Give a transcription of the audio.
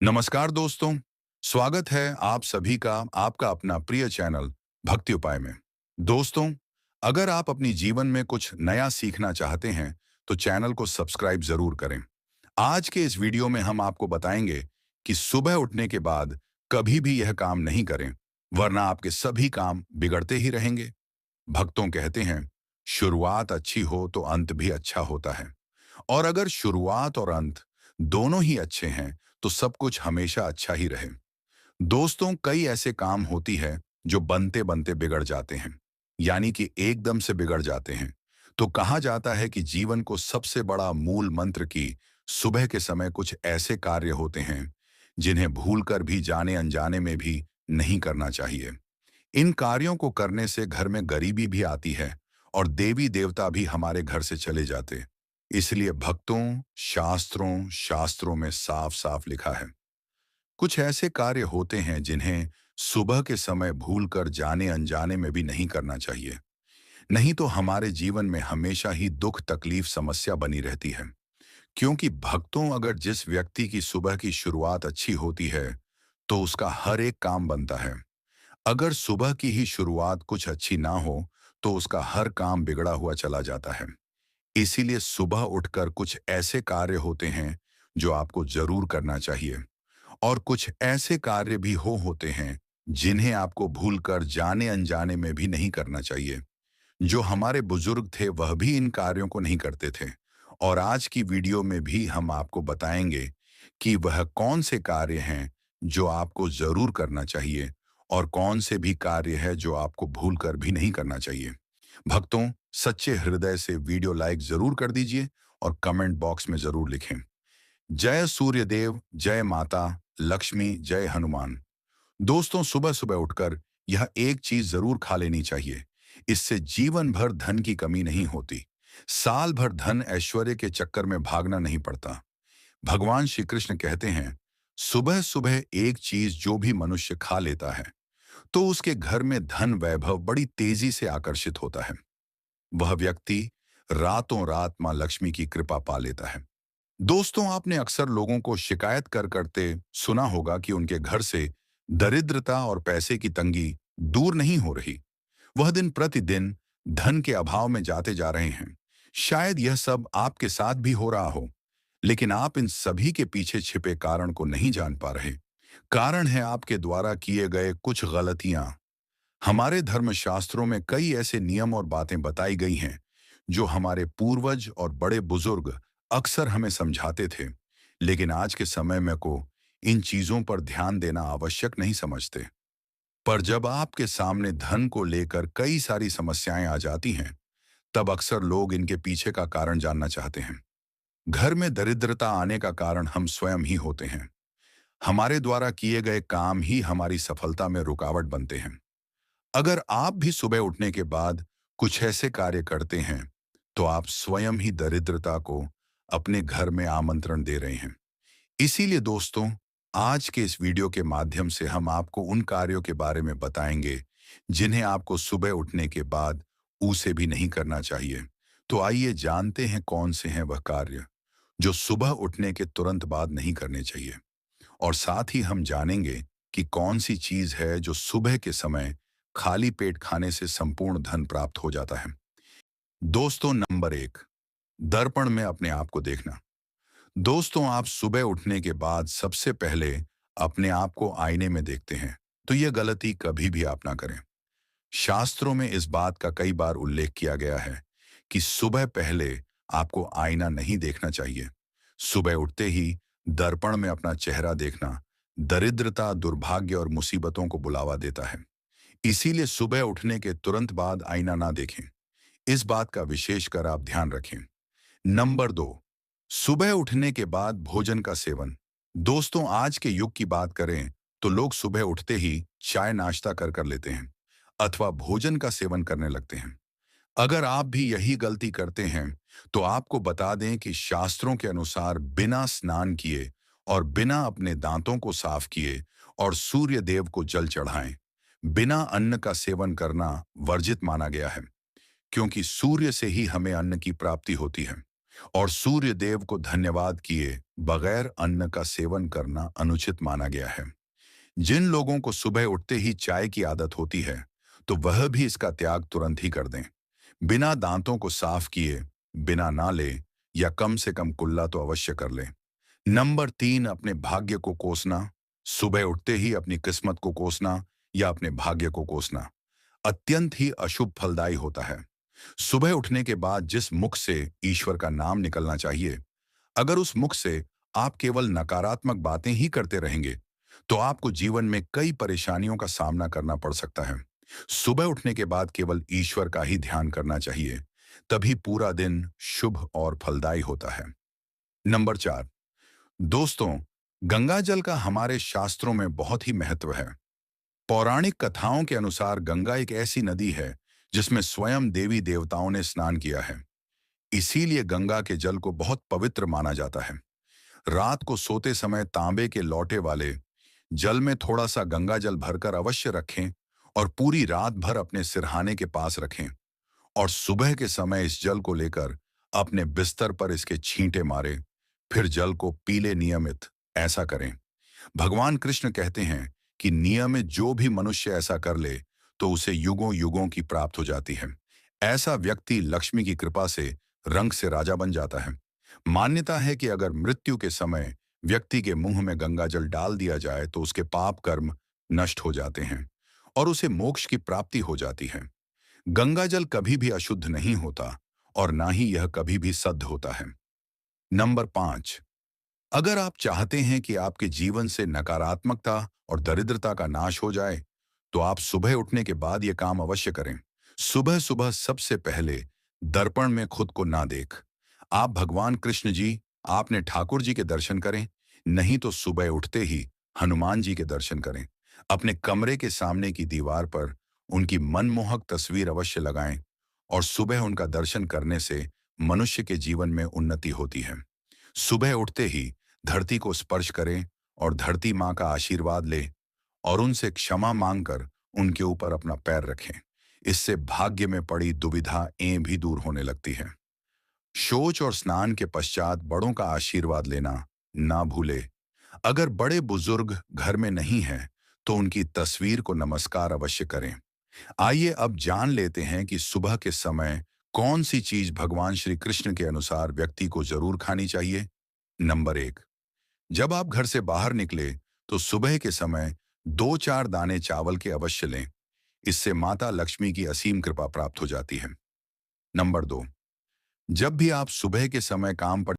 नमस्कार दोस्तों, स्वागत है आप सभी का आपका अपना प्रिय चैनल भक्ति उपाय में। दोस्तों, अगर आप अपनी जीवन में कुछ नया सीखना चाहते हैं, तो चैनल को सब्सक्राइब जरूर करें। आज के इस वीडियो में हम आपको बताएंगे कि सुबह उठने के बाद कभी भी यह काम नहीं करें, वरना आपके सभी काम बिगड़ते ही रहेंगे। भक्तों कहते हैं, शुरुआत अच्छी हो तो अंत भी अच्छा होता है। और अगर शुरुआत और अंत दोनों ही अच्छे हैं, तो सब कुछ हमेशा अच्छा ही रहे। दोस्तों, कई ऐसे काम होती है जो बनते बनते बिगड़ जाते हैं, यानी कि एकदम से बिगड़ जाते हैं। तो कहा जाता है कि जीवन को सबसे बड़ा मूल मंत्र की सुबह के समय कुछ ऐसे कार्य होते हैं जिन्हें भूलकर भी जाने अनजाने में भी नहीं करना चाहिए। इन कार्यों को करने से घर में गरीबी भी आती है और देवी देवता भी हमारे घर से चले जाते। इसलिए भक्तों, शास्त्रों शास्त्रों में साफ साफ लिखा है, कुछ ऐसे कार्य होते हैं जिन्हें सुबह के समय भूलकर जाने अनजाने में भी नहीं करना चाहिए। नहीं तो हमारे जीवन में हमेशा ही दुख तकलीफ समस्या बनी रहती है। क्योंकि भक्तों, अगर जिस व्यक्ति की सुबह की शुरुआत अच्छी होती है, तो उसका हर एक काम बनता है। अगर सुबह की ही शुरुआत कुछ अच्छी ना हो, तो उसका हर काम बिगड़ा हुआ चला जाता है। इसीलिए सुबह उठकर कुछ ऐसे कार्य होते हैं जो आपको जरूर करना चाहिए, और कुछ ऐसे कार्य भी होते हैं जिन्हें आपको भूलकर जाने अनजाने में भी नहीं करना चाहिए। जो हमारे बुजुर्ग थे वह भी इन कार्यों को नहीं करते थे, और आज की वीडियो में भी हम आपको बताएंगे कि वह कौन से कार्य हैं जो आपको जरूर करना चाहिए, और कौन से भी कार्य है जो आपको भूलकर भी नहीं करना चाहिए। भक्तों, सच्चे हृदय से वीडियो लाइक जरूर कर दीजिए और कमेंट बॉक्स में जरूर लिखें, जय सूर्यदेव, जय माता लक्ष्मी, जय हनुमान। दोस्तों, सुबह सुबह उठकर यह एक चीज जरूर खा लेनी चाहिए। इससे जीवन भर धन की कमी नहीं होती। साल भर धन ऐश्वर्य के चक्कर में भागना नहीं पड़ता। भगवान श्री कृष्ण कहते हैं, सुबह सुबह एक चीज जो भी मनुष्य खा लेता है, तो उसके घर में धन वैभव बड़ी तेजी से आकर्षित होता है। वह व्यक्ति रातों रात मां लक्ष्मी की कृपा पा लेता है। दोस्तों, आपने अक्सर लोगों को शिकायत करते सुना होगा कि उनके घर से दरिद्रता और पैसे की तंगी दूर नहीं हो रही। वह दिन प्रतिदिन धन के अभाव में जाते जा रहे हैं। शायद यह सब आपके साथ भी हो रहा हो, लेकिन आप इन सभी के पीछे छिपे कारण को नहीं जान पा रहे। कारण है आपके द्वारा किए गए कुछ गलतियां। हमारे धर्मशास्त्रों में कई ऐसे नियम और बातें बताई गई हैं जो हमारे पूर्वज और बड़े बुजुर्ग अक्सर हमें समझाते थे, लेकिन आज के समय में को इन चीजों पर ध्यान देना आवश्यक नहीं समझते। पर जब आपके सामने धन को लेकर कई सारी समस्याएं आ जाती हैं, तब अक्सर लोग इनके पीछे का कारण जानना चाहते हैं। घर में दरिद्रता आने का कारण हम स्वयं ही होते हैं। हमारे द्वारा किए गए काम ही हमारी सफलता में रुकावट बनते हैं। अगर आप भी सुबह उठने के बाद कुछ ऐसे कार्य करते हैं, तो आप स्वयं ही दरिद्रता को अपने घर में आमंत्रण दे रहे हैं। इसीलिए दोस्तों, आज के इस वीडियो के माध्यम से हम आपको उन कार्यों के बारे में बताएंगे जिन्हें आपको सुबह उठने के बाद उसे भी नहीं करना चाहिए। तो आइए जानते हैं कौन से हैं वह कार्य जो सुबह उठने के तुरंत बाद नहीं करने चाहिए, और साथ ही हम जानेंगे कि कौन सी चीज है जो सुबह के समय खाली पेट खाने से संपूर्ण धन प्राप्त हो जाता है। दोस्तों, नंबर 1, दर्पण में अपने आप को देखना। दोस्तों, आप सुबह उठने के बाद सबसे पहले अपने आप को आईने में देखते हैं, तो यह गलती कभी भी आप ना करें। शास्त्रों में इस बात का कई बार उल्लेख किया गया है कि सुबह पहले आपको आईना नहीं देखना चाहिए। सुबह उठते ही दर्पण में अपना चेहरा देखना दरिद्रता, दुर्भाग्य और मुसीबतों को बुलावा देता है। इसीलिए सुबह उठने के तुरंत बाद आईना ना देखें। इस बात का विशेष कर आप ध्यान रखें। नंबर 2, सुबह उठने के बाद भोजन का सेवन। दोस्तों, आज के युग की बात करें तो लोग सुबह उठते ही चाय नाश्ता कर लेते हैं अथवा भोजन का सेवन करने लगते हैं। अगर आप भी यही गलती करते हैं, तो आपको बता दें कि शास्त्रों के अनुसार बिना स्नान किए और बिना अपने दांतों को साफ किए और सूर्य देव को जल चढ़ाएं, बिना अन्न का सेवन करना वर्जित माना गया है। क्योंकि सूर्य से ही हमें अन्न की प्राप्ति होती है। और सूर्य देव को धन्यवाद किए बगैर अन्न का सेवन करना अनुचित माना गया है। जिन लोगों को सुबह उठते ही चाय की आदत होती है, तो वह भी इसका त्याग तुरंत ही कर दें। बिना दांतों को साफ किए, बिना नाले या कम से कम कुल्ला तो अवश्य कर लें। नंबर 3, अपने भाग्य को कोसना। सुबह उठते ही अपनी किस्मत को कोसना या अपने भाग्य को कोसना अत्यंत ही अशुभ फलदायी होता है। सुबह उठने के बाद जिस मुख से ईश्वर का नाम निकलना चाहिए, अगर उस मुख से आप केवल नकारात्मक बातें ही करते रहेंगे, तो आपको जीवन में कई परेशानियों का सामना करना पड़ सकता है। सुबह उठने के बाद केवल ईश्वर का ही ध्यान करना चाहिए, तभी पूरा दिन शुभ और फलदायी होता है। नंबर 4, दोस्तों, गंगा जल का हमारे शास्त्रों में बहुत ही महत्व है। पौराणिक कथाओं के अनुसार गंगा एक ऐसी नदी है जिसमें स्वयं देवी देवताओं ने स्नान किया है। इसीलिए गंगा के जल को बहुत पवित्र माना जाता है। रात को सोते समय तांबे के लोटे वाले जल में थोड़ा सा गंगा जल भरकर अवश्य रखें और पूरी रात भर अपने सिरहाने के पास रखें, और सुबह के समय इस जल को लेकर अपने बिस्तर पर इसके छींटे मारे, फिर जल को पी ले नियमित। ऐसा करें। भगवान कृष्ण कहते हैं कि नियमित जो भी मनुष्य ऐसा कर ले, तो उसे युगों युगों की प्राप्त हो जाती है। ऐसा व्यक्ति लक्ष्मी की कृपा से रंग से राजा बन जाता है। मान्यता है कि अगर मृत्यु के समय व्यक्ति के मुंह में गंगा जल डाल दिया जाए, तो उसके पाप कर्म नष्ट हो जाते हैं और उसे मोक्ष की प्राप्ति हो जाती है। गंगा जल कभी भी अशुद्ध नहीं होता और ना ही यह कभी भी शुद्ध होता है। नंबर 5, अगर आप चाहते हैं कि आपके जीवन से नकारात्मकता और दरिद्रता का नाश हो जाए, तो आप सुबह उठने के बाद यह काम अवश्य करें। सुबह सुबह सबसे पहले दर्पण में खुद को ना देख। आप भगवान कृष्ण जी, आपने ठाकुर जी के दर्शन करें, नहीं तो सुबह उठते ही हनुमान जी के दर्शन करें। अपने कमरे के सामने की दीवार पर उनकी मनमोहक तस्वीर अवश्य लगाएं, और सुबह उनका दर्शन करने से मनुष्य के जीवन में उन्नति होती है। सुबह उठते ही धरती को स्पर्श करें और धरती माँ का आशीर्वाद लें और उनसे क्षमा मांगकर उनके ऊपर अपना पैर रखें। इससे भाग्य में पड़ी दुविधाएं भी दूर होने लगती हैं। शौच और स्नान के पश्चात बड़ों का आशीर्वाद लेना ना भूले। अगर बड़े बुजुर्ग घर में नहीं हैं, तो उनकी तस्वीर को नमस्कार अवश्य करें। आइए अब जान लेते हैं कि सुबह के समय कौन सी चीज भगवान श्री कृष्ण के अनुसार व्यक्ति को जरूर खानी चाहिए। नंबर 1, जब आप घर से बाहर निकले, तो सुबह के समय 2-4 दाने चावल के अवश्य लें। इससे माता लक्ष्मी की असीम कृपा प्राप्त हो जाती है। नंबर 2, जब भी आप सुबह के समय काम पर